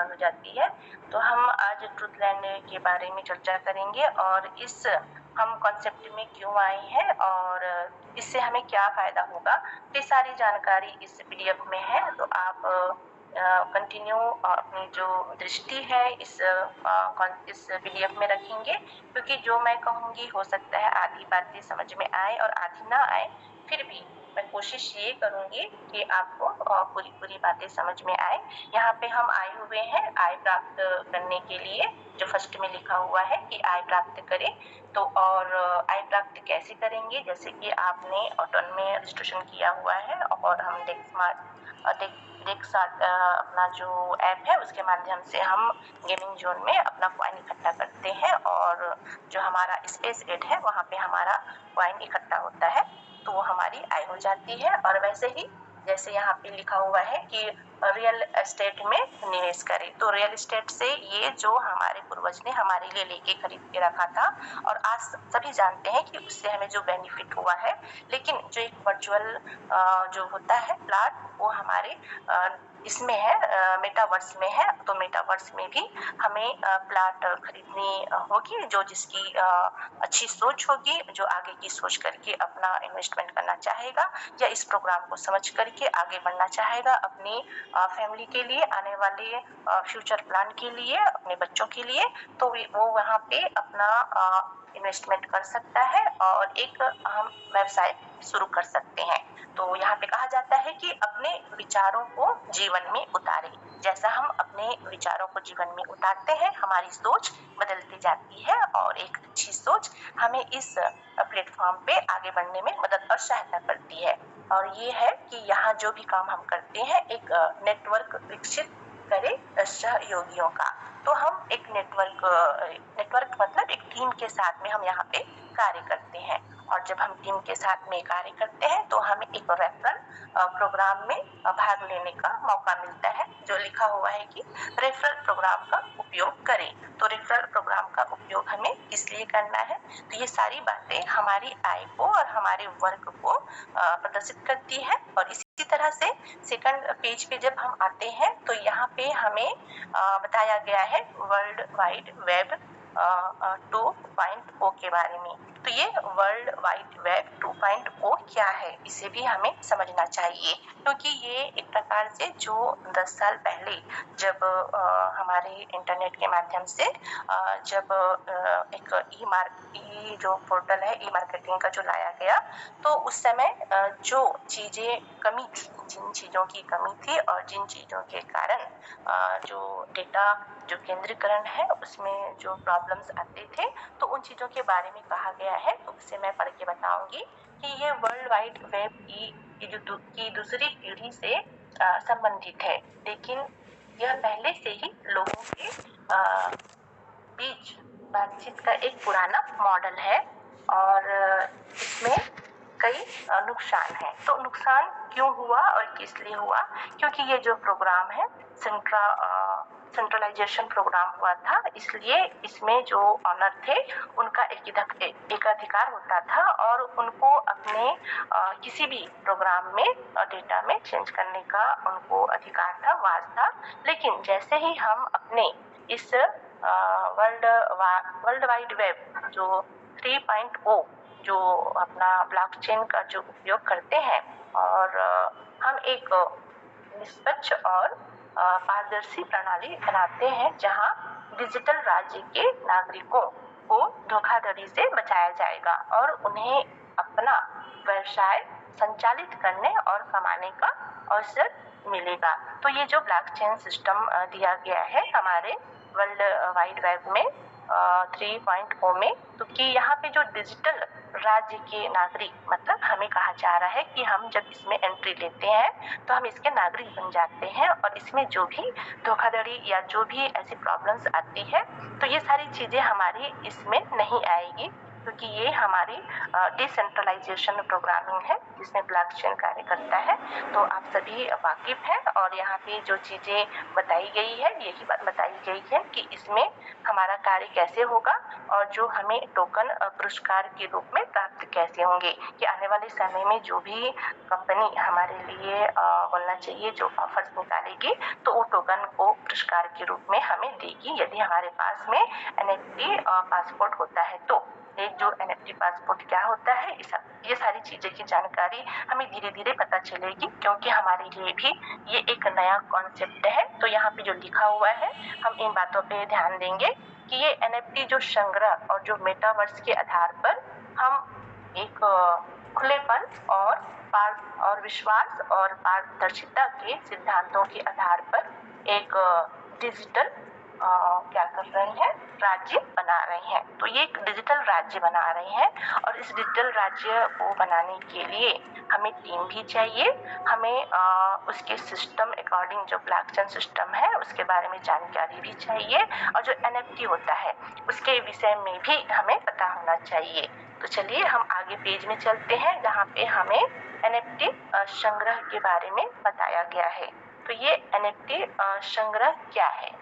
बंद हो जाती है। तो हम आज ट्रूथलैंड के बारे में चर्चा करेंगे और इस हम कॉन्सेप्ट में क्यों आए हैं और इससे हमें क्या फ़ायदा होगा, ये सारी जानकारी इस पीडीएफ में है। तो आप कंटिन्यू अपनी जो दृष्टि है इस पीडीएफ में रखेंगे, क्योंकि जो मैं कहूँगी हो सकता है आधी बातें समझ में आए और आधी ना आए, फिर भी मैं कोशिश ये करूँगी कि आपको पूरी बातें समझ में आए। यहाँ पे हम आए हुए हैं आय प्राप्त करने के लिए, जो फर्स्ट में लिखा हुआ है कि आय प्राप्त करें। तो और आय प्राप्त कैसे करेंगे, जैसे कि आपने ऑटोन में रजिस्ट्रेशन किया हुआ है और हम डेक्सार्ट अपना जो ऐप है उसके माध्यम से हम गेमिंग जोन में अपना कॉइन इकट्ठा करते हैं और जो हमारा स्पेस एड है वहाँ पे हमारा कॉइन इकट्ठा होता है, तो वो हमारी आय हो जाती है। और वैसे ही जैसे यहाँ पे लिखा हुआ है कि रियल एस्टेट में निवेश करें, तो रियल एस्टेट से ये जो हमारे पूर्वज ने हमारे लिए लेके खरीद के रखा था और आज सभी जानते हैं कि उससे हमें जो बेनिफिट हुआ है, लेकिन जो एक वर्चुअल जो होता है प्लाट वो हमारे इसमें है, मेटावर्स में है। तो मेटावर्स में भी हमें प्लाट खरीदनी होगी, जो जिसकी अच्छी सोच होगी, जो आगे की सोच करके अपना इन्वेस्टमेंट करना चाहेगा या इस प्रोग्राम को समझ करके आगे बढ़ना चाहेगा अपनी फैमिली के लिए, आने वाले फ्यूचर प्लान के लिए, अपने बच्चों के लिए, तो वो वहाँ पे अपना इन्वेस्टमेंट कर सकता है और एक हम व्यवसाय शुरू कर सकते हैं। तो यहाँ पे कहा जाता है कि अपने विचारों को जीवन में उतारें। जैसा हम अपने विचारों को जीवन में उतारते हैं, हमारी सोच बदलती जाती है और एक अच्छी सोच हमें इस प्लेटफॉर्म पे आगे बढ़ने में मदद और सहायता करती है। और ये है कि यहाँ जो भी काम हम करते हैं, एक नेटवर्क विकसित करें सहयोगियों का। तो हम एक नेटवर्क मतलब एक टीम के साथ में हम यहाँ पे कार्य करते हैं और जब हम टीम के साथ में कार्य करते हैं तो हमें एक रेफरल प्रोग्राम में भाग लेने का मौका मिलता है, जो लिखा हुआ है कि रेफरल प्रोग्राम का उपयोग करें। तो रेफरल प्रोग्राम का उपयोग हमें इसलिए करना है, तो ये सारी बातें हमारी आय को और हमारे वर्क को प्रदर्शित करती है। और इसी तरह से सेकंड पेज पे जब हम आते हैं तो यहाँ पे हमें बताया गया है वर्ल्ड वाइड वेब 2.0 के बारे में। तो ये वर्ल्ड वाइड वेब 2.0 क्या है, इसे भी हमें समझना चाहिए, क्योंकि ये एक प्रकार से जो 10 साल पहले जब हमारे इंटरनेट के माध्यम से जब एक ई जो पोर्टल है ई मार्केटिंग का जो लाया गया, तो उस समय जो चीज़ें कमी थी, जिन चीज़ों की कमी थी और जिन चीज़ों के कारण जो डेटा जो केंद्रीकरण है उसमें जो प्रॉब्लम्स आते थे, तो उन चीज़ों के बारे में कहा गया है। तो उससे मैं पढ़ के बताऊंगी कि ये वर्ल्ड वाइड वेब की दूसरी पीढ़ी से संबंधित है, लेकिन यह पहले से ही लोगों के बीच बातचीत का एक पुराना मॉडल है और इसमें कई नुकसान हैं। तो नुकसान क्यों हुआ और किस लिए हुआ, क्योंकि ये जो प्रोग्राम है सेंट्रलाइजेशन प्रोग्राम हुआ था, इसलिए इसमें जो ऑनर थे उनका एकाधिकार होता था और उनको अपने किसी भी प्रोग्राम में डेटा में चेंज करने का उनको अधिकार था, वाज था। लेकिन जैसे ही हम अपने इस वर्ल्ड वाइड वेब जो 3.0 जो अपना ब्लॉकचेन का जो उपयोग करते हैं और हम एक निष्पक्ष और पारदर्शी प्रणाली बनाते हैं, जहां डिजिटल राज्य के नागरिकों को धोखाधड़ी से बचाया जाएगा और उन्हें अपना व्यवसाय संचालित करने और कमाने का अवसर मिलेगा। तो ये जो ब्लॉकचेन सिस्टम दिया गया है हमारे वर्ल्ड वाइड वेब में 3.0 में, तो कि यहाँ पे जो डिजिटल राज्य के नागरिक, मतलब हमें कहा जा रहा है कि हम जब इसमें एंट्री लेते हैं तो हम इसके नागरिक बन जाते हैं और इसमें जो भी धोखाधड़ी या जो भी ऐसी प्रॉब्लम्स आती है तो ये सारी चीज़ें हमारी इसमें नहीं आएगी, क्योंकि ये हमारी डिसेंट्रलाइजेशन प्रोग्रामिंग है जिसमें ब्लॉकचेन कार्य करता है। तो आप सभी वाकिफ हैं और यहाँ पे जो चीज़ें बताई गई है यही बात बताई गई है कि इसमें हमारा कार्य कैसे होगा और जो हमें टोकन पुरस्कार के रूप में प्राप्त कैसे होंगे। कि आने वाले समय में जो भी कंपनी हमारे लिए बोलना चाहिए जो ऑफर्स निकालेगी तो वो टोकन को पुरस्कार के रूप में हमें देगी यदि हमारे पास में NFT पासपोर्ट होता है। तो ये जो NFT पासपोर्ट क्या होता है ये सारी चीज़ें की जानकारी हमें धीरे धीरे पता चलेगी क्योंकि हमारे लिए भी ये एक नया कॉन्सेप्ट है। तो यहाँ पे जो लिखा हुआ है हम इन बातों पे ध्यान देंगे कि ये NFT जो संग्रह और जो मेटावर्स के आधार पर हम एक खुलेपन और विश्वास और पारदर्शिता के सिद्धांतों के आधार पर एक डिजिटल क्या कर रहे हैं राज्य बना रहे हैं। तो ये एक डिजिटल राज्य बना रहे हैं और इस डिजिटल राज्य को बनाने के लिए हमें टीम भी चाहिए, हमें उसके सिस्टम अकॉर्डिंग जो ब्लॉकचेन सिस्टम है उसके बारे में जानकारी भी चाहिए और जो NFT होता है उसके विषय में भी हमें पता होना चाहिए। तो चलिए हम आगे पेज में चलते हैं जहाँ पे हमें NFT संग्रह के बारे में बताया गया है। तो ये NFT संग्रह क्या है?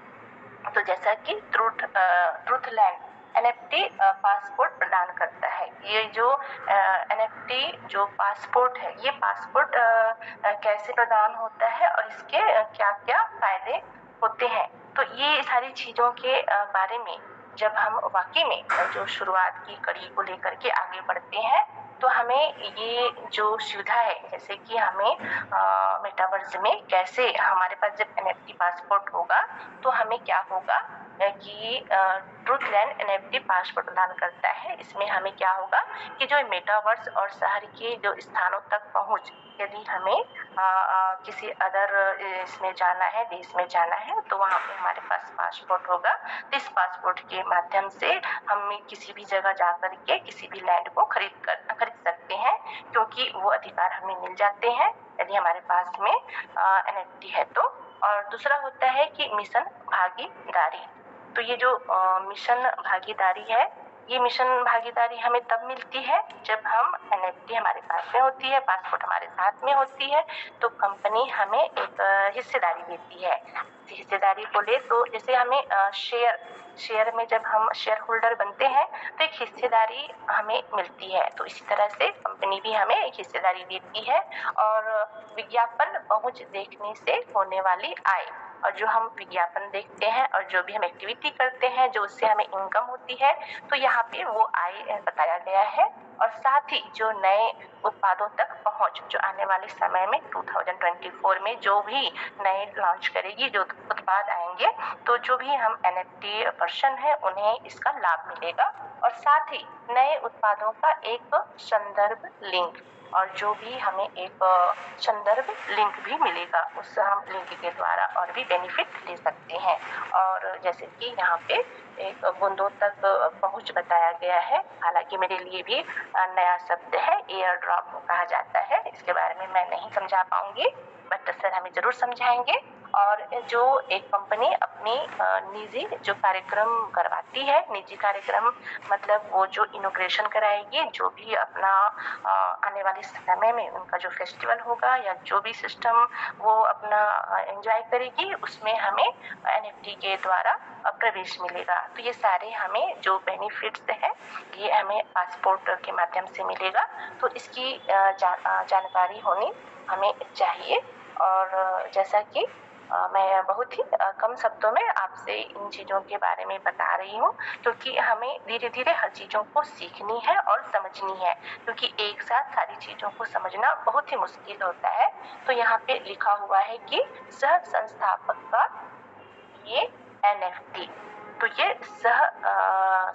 तो जैसा कि ट्रूथलैंड NFT पासपोर्ट प्रदान करता है। ये जो NFT जो पासपोर्ट है ये पासपोर्ट कैसे प्रदान होता है और इसके क्या-क्या फायदे होते हैं। तो ये सारी चीज़ों के बारे में जब हम वाकई में जो शुरुआत की कड़ी को लेकर के आगे बढ़ते हैं तो हमें ये जो सुविधा है जैसे कि हमें मेटावर्स में कैसे हमारे पास जब NFT पासपोर्ट होगा तो हमें क्या होगा कि ट्रूथलैंड NFT पासपोर्ट प्रदान करता है। इसमें हमें क्या होगा कि जो मेटावर्स और शहर के जो स्थानों तक पहुंच यदि हमें किसी अदर इसमें जाना है देश में जाना है तो वहाँ पे हमारे पास पासपोर्ट होगा। तो इस पासपोर्ट के माध्यम से हम किसी भी जगह जा कर के किसी भी लैंड को खरीद सकते हैं क्योंकि वो अधिकार हमें मिल जाते हैं यदि हमारे पास में NFT है तो। और दूसरा होता है कि मिशन भागीदारी। तो ये जो मिशन भागीदारी है ये मिशन भागीदारी हमें तब मिलती है जब हम NFT हमारे पास में होती है, पासपोर्ट हमारे साथ में होती है तो कंपनी हमें एक हिस्सेदारी देती है। हिस्सेदारी बोले तो जैसे हमें शेयर में जब हम शेयर होल्डर बनते हैं तो एक हिस्सेदारी हमें मिलती है। तो इसी तरह से कंपनी भी हमें एक हिस्सेदारी देती है और विज्ञापन पहुंच देखने से होने वाली आय और जो हम विज्ञापन देखते हैं और जो भी हम एक्टिविटी करते हैं जो उससे हमें इनकम होती है तो यहाँ पे वो आय बताया गया है। और साथ ही जो नए उत्पादों तक पहुंच जो आने वाले समय में 2024 में जो भी नए लॉन्च करेगी जो उत्पाद आएंगे तो जो भी हम NFT पर्सन है उन्हें इसका लाभ मिलेगा। और साथ ही नए उत्पादों का एक संदर्भ लिंक और जो भी हमें एक संदर्भ लिंक भी मिलेगा उस हम लिंक के द्वारा और भी बेनिफिट ले सकते हैं। और जैसे कि यहाँ पे एक बूंदों तक पहुंच बताया गया है, हालांकि मेरे लिए भी नया शब्द है, एयर ड्रॉप कहा जाता है। इसके बारे में मैं नहीं समझा पाऊंगी बट सर हमें जरूर समझाएंगे। और जो एक कंपनी अपनी निजी जो कार्यक्रम करवाती है, निजी कार्यक्रम मतलब वो जो इनॉग्रेशन कराएगी जो भी अपना आने वाले समय में उनका जो फेस्टिवल होगा या जो भी सिस्टम वो अपना एंजॉय करेगी उसमें हमें NFT के द्वारा प्रवेश मिलेगा। तो ये सारे हमें जो बेनिफिट्स हैं ये हमें पासपोर्ट के माध्यम से मिलेगा। तो इसकी जानकारी होनी हमें चाहिए। और जैसा कि मैं बहुत ही कम शब्दों में आपसे इन चीज़ों के बारे में बता रही हूँ क्योंकि हमें धीरे धीरे हर चीज़ों को सीखनी है और समझनी है क्योंकि एक साथ सारी चीज़ों को समझना बहुत ही मुश्किल होता है। तो यहाँ पे लिखा हुआ है कि सह संस्थापक का ये NFT। तो ये सह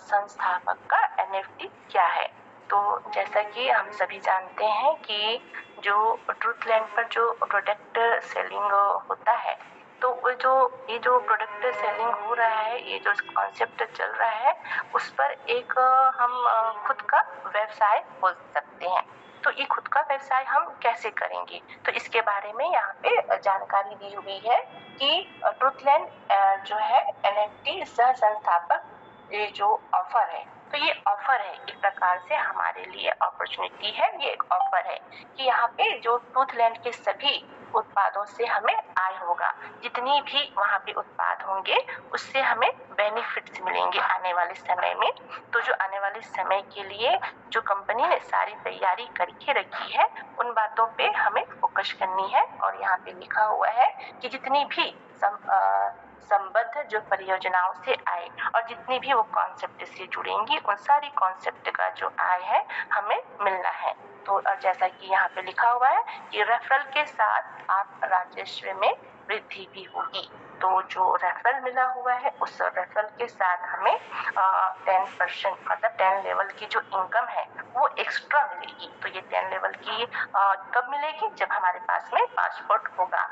संस्थापक का NFT क्या है? तो जैसा कि हम सभी जानते हैं कि जो ट्रूथलैंड पर जो प्रोडक्ट सेलिंग होता है तो ये जो प्रोडक्ट सेलिंग हो रहा है ये जो कॉन्सेप्ट चल रहा है उस पर एक हम खुद का व्यवसाय खोल सकते हैं। तो ये खुद का व्यवसाय हम कैसे करेंगे तो इसके बारे में यहाँ पे जानकारी दी हुई है कि ट्रूथलैंड जो है NFT सह संस्थापक ये जो ऑफर है तो ये ऑफर है, एक प्रकार से हमारे लिए अपॉर्चुनिटी है, ये एक ऑफर है कि यहाँ पे जो टूथलैंड के सभी उत्पादों से हमें आय होगा, जितनी भी वहाँ पे उत्पाद होंगे उससे हमें बेनिफिट्स मिलेंगे आने वाले समय में। तो जो आने वाले समय के लिए जो कंपनी ने सारी तैयारी करके रखी है उन बातों पे हमें फोकस करनी है। और यहाँ पे लिखा हुआ है कि जितनी भी संबद्ध जो परियोजनाओं से आए और जितनी भी वो कॉन्सेप्ट से जुड़ेंगी उन सारी कॉन्सेप्ट का जो आय है हमें मिलना है। तो जैसा कि यहाँ पे लिखा हुआ है कि रेफरल के साथ आप राजस्व में वृद्धि भी होगी। तो जो रेफरल मिला हुआ है उस रेफरल के साथ हमें 10% मतलब 10 लेवल की जो इनकम है वो एक्स्ट्रा मिलेगी। तो ये 10 लेवल की कब मिलेगी? जब हमारे पास में पासपोर्ट होगा।